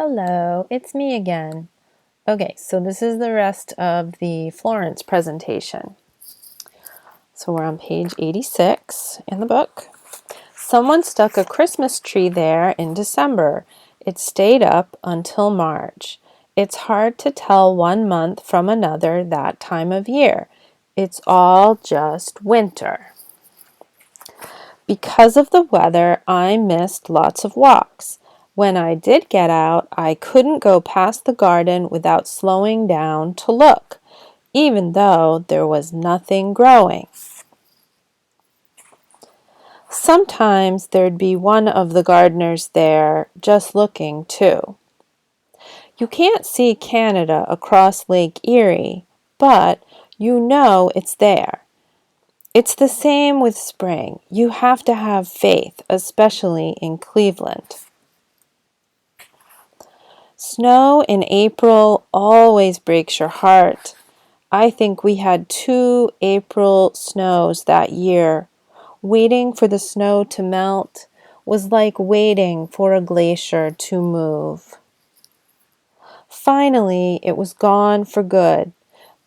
Hello, it's me again. Okay, so this is the rest of the Florence presentation. So we're on page 86 in the book. Someone stuck a Christmas tree there in December. It stayed up until March. It's hard to tell one month from another that time of year. It's all just winter. Because of the weather, I missed lots of walks. When I did get out, I couldn't go past the garden without slowing down to look, even though there was nothing growing. Sometimes there'd be one of the gardeners there just looking too. You can't see Canada across Lake Erie, but you know it's there. It's the same with spring. You have to have faith, especially in Cleveland. Snow in April always breaks your heart. I think we had 2 April snows that year. Waiting for the snow to melt was like waiting for a glacier to move. Finally, it was gone for good.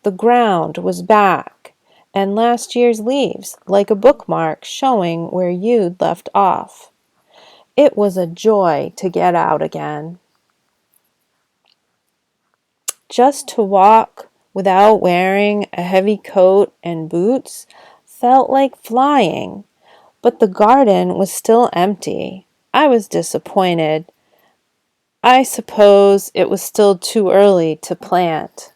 The ground was back, and last year's leaves, like a bookmark showing where you'd left off. It was a joy to get out again. Just to walk without wearing a heavy coat and boots felt like flying, but the garden was still empty. I was disappointed. I suppose it was still too early to plant.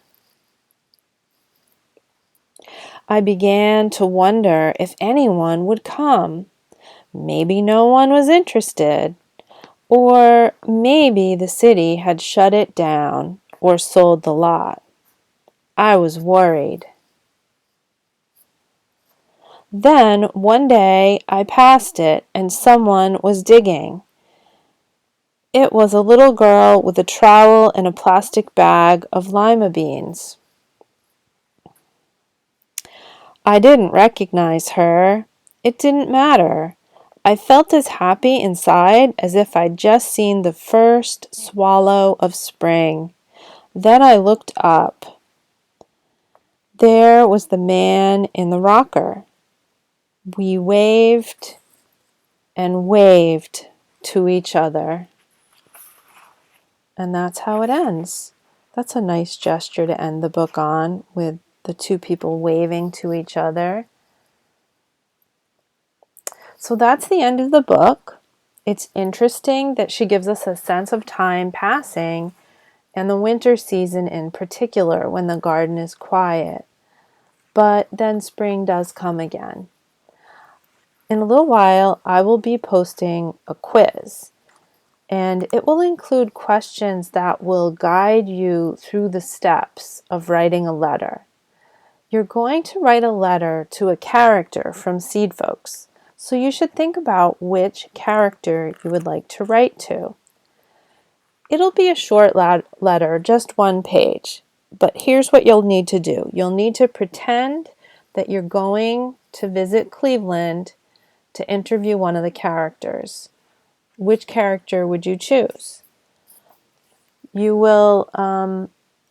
I began to wonder if anyone would come. Maybe no one was interested, or maybe the city had shut it down or sold the lot. I was worried. Then one day I passed it and someone was digging. It was a little girl with a trowel and a plastic bag of lima beans. I didn't recognize her. It didn't matter. I felt as happy inside as if I'd just seen the first swallow of spring. Then I looked up. There was the man in the rocker. We waved and waved to each other. And that's how it ends. That's a nice gesture to end the book on, with the two people waving to each other. So that's the end of the book. It's interesting that she gives us a sense of time passing, and the winter season in particular, when the garden is quiet. But then spring does come again. In a little while, I will be posting a quiz. And it will include questions that will guide you through the steps of writing a letter. You're going to write a letter to a character from Seedfolks, so you should think about which character you would like to write to. It'll be a short letter, just 1 page, but here's what you'll need to do. You'll need to pretend that you're going to visit Cleveland to interview one of the characters. Which character would you choose? You will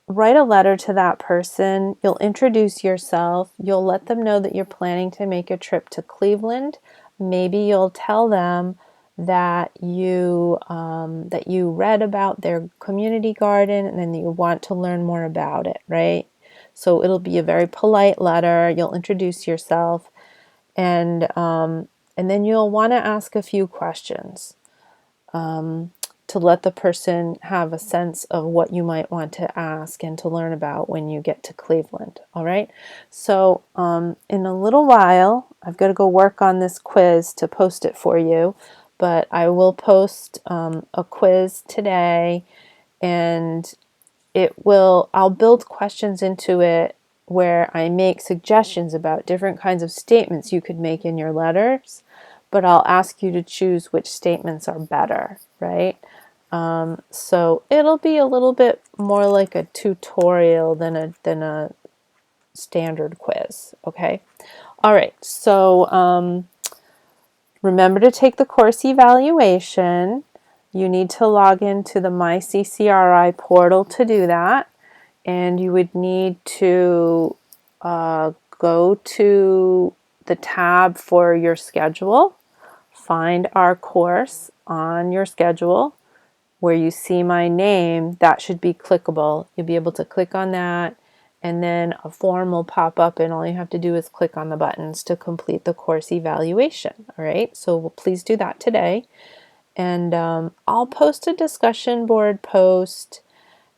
write a letter to that person. You'll introduce yourself. You'll let them know that you're planning to make a trip to Cleveland. Maybe you'll tell them that you read about their community garden and then you want to learn more about it, right? So it'll be a very polite letter. You'll introduce yourself, and then you'll want to ask a few questions. To let the person have a sense of what you might want to ask and to learn about when you get to Cleveland. All right. So in a little while, I've got to go work on this quiz to post it for you, but I will post a quiz today, and I'll build questions into it where I make suggestions about different kinds of statements you could make in your letters, but I'll ask you to choose which statements are better, right? So it'll be a little bit more like a tutorial than a standard quiz, okay? All right, so remember to take the course evaluation. You need to log into the MyCCRI portal to do that, and you would need to go to the tab for your schedule, find our course on your schedule. Where you see my name, that should be clickable. You'll be able to click on that, and then a form will pop up, and all you have to do is click on the buttons to complete the course evaluation. All right, so please do that today. And I'll post a discussion board post,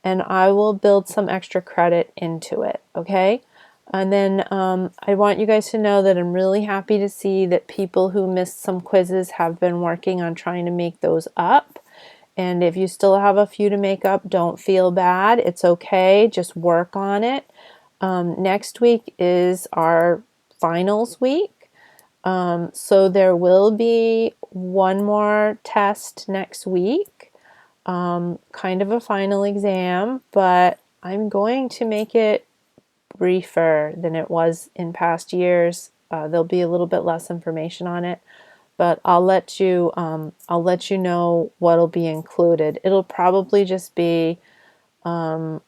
and I will build some extra credit into it, okay? And then I want you guys to know that I'm really happy to see that people who missed some quizzes have been working on trying to make those up. And if you still have a few to make up, don't feel bad. It's okay. Just work on it. Next week is our finals week. So there will be one more test next week, kind of a final exam, but I'm going to make it briefer than it was in past years. There'll be a little bit less information on it, but I'll let you know what'll be included. It'll probably just be some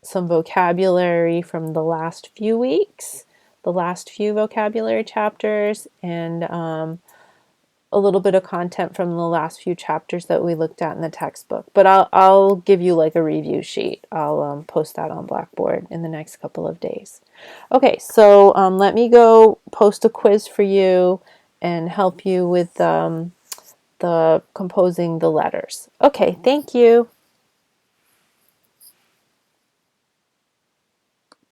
vocabulary from the last few weeks, the last few vocabulary chapters, and a little bit of content from the last few chapters that we looked at in the textbook. But I'll give you like a review sheet. I'll post that on Blackboard in the next couple of days. Okay, so let me go post a quiz for you and help you with the composing the letters. Okay, thank you.